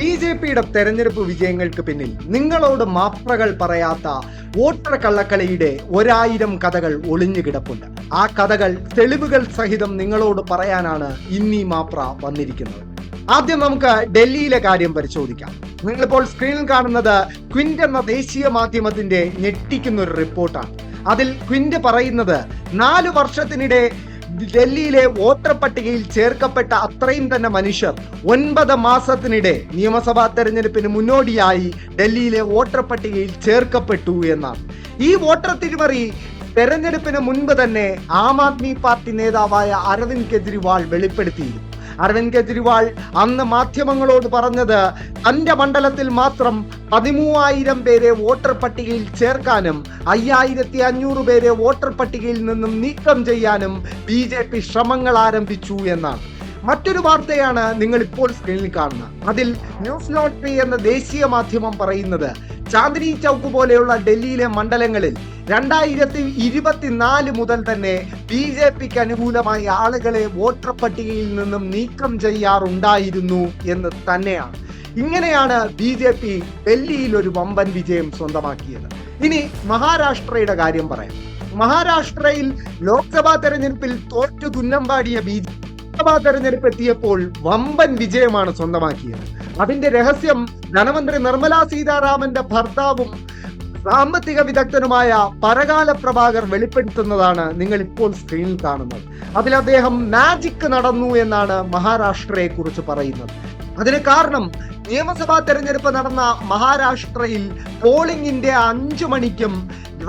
ബി.ജെ.പിയുടെ തെരഞ്ഞെടുപ്പ് വിജയങ്ങൾക്ക് പിന്നിൽ നിങ്ങളോട് മാപ്രകൾ പറയാത്ത വോട്ടർ കള്ളക്കളിയുടെ 1000 കഥകൾ ഒളിഞ്ഞു കിടപ്പുണ്ട്. ആ കഥകൾ തെളിവുകൾ സഹിതം നിങ്ങളോട് പറയാനാണ് ഇന്നീ മാപ്ര വന്നിരിക്കുന്നത്. ആദ്യം നമുക്ക് ഡൽഹിയിലെ കാര്യം പരിശോധിക്കാം. നിങ്ങളിപ്പോൾ സ്ക്രീനിൽ കാണുന്നത് ക്വിന്റ് എന്ന ദേശീയ മാധ്യമത്തിന്റെ ഞെട്ടിക്കുന്ന ഒരു റിപ്പോർട്ടാണ്. അതിൽ ക്വിന്റ് പറയുന്നത് 4 വർഷത്തിനിടെ ഡൽഹിയിലെ വോട്ടർ പട്ടികയിൽ ചേർക്കപ്പെട്ട അത്രയും തന്നെ മനുഷ്യർ 9 മാസത്തിനിടെ നിയമസഭാ തെരഞ്ഞെടുപ്പിന് മുന്നോടിയായി ഡൽഹിയിലെ വോട്ടർ പട്ടികയിൽ ചേർക്കപ്പെട്ടു എന്നാണ്. ഈ വോട്ടർ തിരിമറി തെരഞ്ഞെടുപ്പിന് മുൻപ് തന്നെ ആം ആദ്മി പാർട്ടി നേതാവായ അരവിന്ദ് കെജ്രിവാൾ വെളിപ്പെടുത്തിയിരുന്നു. അരവിന്ദ് കെജ്രിവാൾ അന്ന് മാധ്യമങ്ങളോട് പറഞ്ഞത് തന്റെ മണ്ഡലത്തിൽ മാത്രം 13,000 പേരെ വോട്ടർ പട്ടികയിൽ ചേർക്കാനും 5,500 പേരെ വോട്ടർ പട്ടികയിൽ നിന്നും നീക്കം ചെയ്യാനും ബി.ജെ.പി ശ്രമങ്ങൾ ആരംഭിച്ചു എന്നാണ്. മറ്റൊരു വാർത്തയാണ് നിങ്ങൾ ഇപ്പോൾ സ്ക്രീനിൽ കാണുന്നത്. അതിൽ ന്യൂസ് ലോട്ടറി എന്ന ദേശീയ മാധ്യമം പറയുന്നത് ചാന്ദിനി ചൗക്ക് പോലെയുള്ള ഡൽഹിയിലെ മണ്ഡലങ്ങളിൽ 2024 മുതൽ തന്നെ ബി.ജെ.പിക്ക് അനുകൂലമായി ആളുകളെ വോട്ടർ പട്ടികയിൽ നിന്നും നീക്കം ചെയ്യാറുണ്ടായിരുന്നു എന്ന് തന്നെയാണ്. ഇങ്ങനെയാണ് ബി.ജെ.പി ഡൽഹിയിൽ ഒരു വമ്പൻ വിജയം സ്വന്തമാക്കിയത്. ഇനി മഹാരാഷ്ട്രയുടെ കാര്യം പറയാം. മഹാരാഷ്ട്രയിൽ ലോക്സഭാ തെരഞ്ഞെടുപ്പിൽ തോറ്റു തുന്നമ്പാടിയ ബി.ജെ.പി ലോക്സഭാ തെരഞ്ഞെടുപ്പ് എത്തിയപ്പോൾ വമ്പൻ വിജയമാണ് സ്വന്തമാക്കിയത്. അതിന്റെ രഹസ്യം ധനമന്ത്രി നിർമ്മല സീതാരാമന്റെ ഭർത്താവും സാമ്പത്തിക വിദഗ്ധനുമായ പരകാല പ്രഭാകർ വെളിപ്പെടുത്തുന്നതാണ് നിങ്ങൾ ഇപ്പോൾ സ്ക്രീനിൽ കാണുന്നത്. അതിൽ അദ്ദേഹം മാജിക് നടന്നു എന്നാണ് മഹാരാഷ്ട്രയെ കുറിച്ച് പറയുന്നത്. അതിന് കാരണം നിയമസഭാ തെരഞ്ഞെടുപ്പ് നടന്ന മഹാരാഷ്ട്രയിൽ പോളിംഗിന്റെ 5 മണിക്കും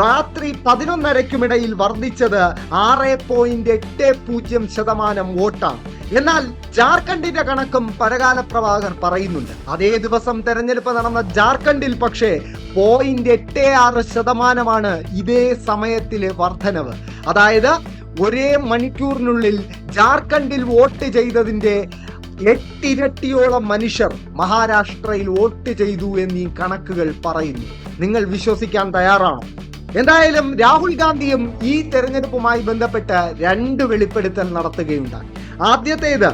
രാത്രി 11:30-ക്കുമിടയിൽ വർദ്ധിച്ചത് 6.80% വോട്ടാണ്. എന്നാൽ ജാർഖണ്ഡിന്റെ കണക്കും പരകാല പ്രഭാകർ പറയുന്നുണ്ട്. അതേ ദിവസം തെരഞ്ഞെടുപ്പ് നടന്ന ജാർഖണ്ഡിൽ പക്ഷേ 0.86% ഇതേ സമയത്തിലെ വർധനവ്. അതായത് ഒരേ മണിക്കൂറിനുള്ളിൽ ജാർഖണ്ഡിൽ വോട്ട് ചെയ്തതിന്റെ 8 ഇരട്ടിയോളം മനുഷ്യർ മഹാരാഷ്ട്രയിൽ വോട്ട് ചെയ്തു എന്നീ കണക്കുകൾ പറയുന്നു. നിങ്ങൾ വിശ്വസിക്കാൻ തയ്യാറാണോ? എന്തായാലും രാഹുൽ ഗാന്ധിയും ഈ തെരഞ്ഞെടുപ്പുമായി ബന്ധപ്പെട്ട് 2 വെളിപ്പെടുത്തൽ നടത്തുകയുണ്ടായി. ആദ്യത്തേത്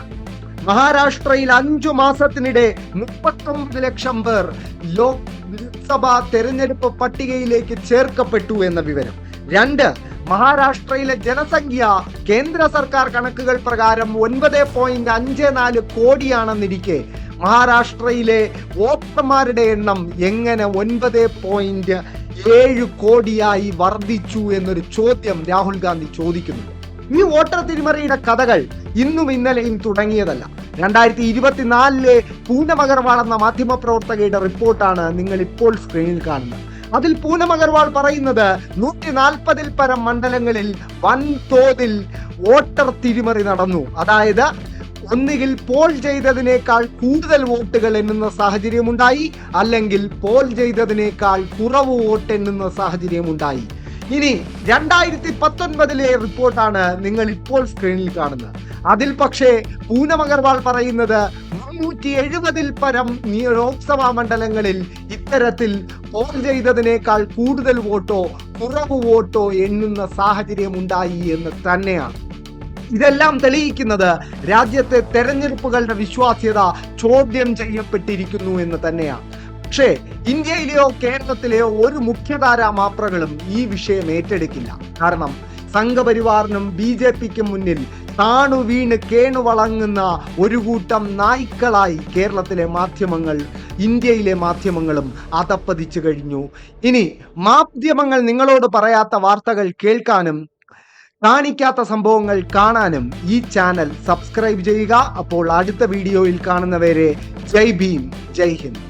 മഹാരാഷ്ട്രയിൽ 5 മാസത്തിനിടെ 39 ലക്ഷം പേർ ലോക്സഭാ തെരഞ്ഞെടുപ്പ് പട്ടികയിലേക്ക് ചേർക്കപ്പെട്ടു എന്ന വിവരം. 2, മഹാരാഷ്ട്രയിലെ ജനസംഖ്യ കേന്ദ്ര സർക്കാർ കണക്കുകൾ പ്രകാരം 9.54 കോടിയാണെന്നിരിക്കെ മഹാരാഷ്ട്രയിലെ വോട്ടർമാരുടെ എണ്ണം എങ്ങനെ 9.7 കോടിയായി വർദ്ധിച്ചു എന്നൊരു ചോദ്യം രാഹുൽ ഗാന്ധി ചോദിക്കുന്നു. ഈ വോട്ടർ തിരിമറിയുടെ കഥകൾ ഇന്നും ഇന്നലെയും തുടങ്ങിയതല്ല. 2024 പൂനം അഗർവാൾ എന്ന മാധ്യമപ്രവർത്തകയുടെ റിപ്പോർട്ടാണ് നിങ്ങൾ ഇപ്പോൾ സ്ക്രീനിൽ കാണുന്നത്. അതിൽ പൂനം അഗർവാൾ പറയുന്നത് 140-ൽ പരം മണ്ഡലങ്ങളിൽ വൻതോതിൽ വോട്ടർ തിരിമറി നടന്നു. അതായത് ഒന്നുകിൽ പോൾ ചെയ്തതിനേക്കാൾ കൂടുതൽ വോട്ടുകൾ എണ്ണുന്ന സാഹചര്യമുണ്ടായി, അല്ലെങ്കിൽ പോൾ ചെയ്തതിനേക്കാൾ കുറവ് വോട്ട് എണ്ണുന്ന സാഹചര്യമുണ്ടായി. ഇനി 2019 റിപ്പോർട്ടാണ് നിങ്ങൾ ഇപ്പോൾ സ്ക്രീനിൽ കാണുന്നത്. അതിൽ പക്ഷേ പൂനം അഗർവാൾ പറയുന്നത് 370-ൽ പരം ലോക്സഭാ മണ്ഡലങ്ങളിൽ ഇത്തരത്തിൽ പോൾ ചെയ്തതിനേക്കാൾ കൂടുതൽ വോട്ടോ കുറവ് വോട്ടോ എണ്ണുന്ന സാഹചര്യമുണ്ടായി എന്ന് തന്നെയാണ്. ഇതെല്ലാം തെളിയിക്കുന്നത് രാജ്യത്തെ തെരഞ്ഞെടുപ്പുകളുടെ വിശ്വാസ്യത ചോദ്യം ചെയ്യപ്പെട്ടിരിക്കുന്നു എന്ന് തന്നെയാണ്. പക്ഷേ ഇന്ത്യയിലെയോ കേരളത്തിലെയോ ഒരു മുഖ്യധാര മാപ്രകളും ഈ വിഷയം ഏറ്റെടുക്കില്ല. കാരണം സംഘപരിവാറിനും ബി.ജെ.പിക്കും മുന്നിൽ താണു വീണ് കേണുവളങ്ങുന്ന ഒരു കൂട്ടം നായ്ക്കളായി കേരളത്തിലെ മാധ്യമങ്ങൾ, ഇന്ത്യയിലെ മാധ്യമങ്ങളും അതപ്പതിച്ചു കഴിഞ്ഞു. ഇനി മാധ്യമങ്ങൾ നിങ്ങളോട് പറയാത്ത വാർത്തകൾ കേൾക്കാനും കാണിക്കാത്ത സംഭവങ്ങൾ കാണാനും ഈ ചാനൽ സബ്സ്ക്രൈബ് ചെയ്യുക. അപ്പോൾ അടുത്ത വീഡിയോയിൽ കാണുന്നവരെ ജയ് ഭീം, ജയ് ഹിന്ദ്.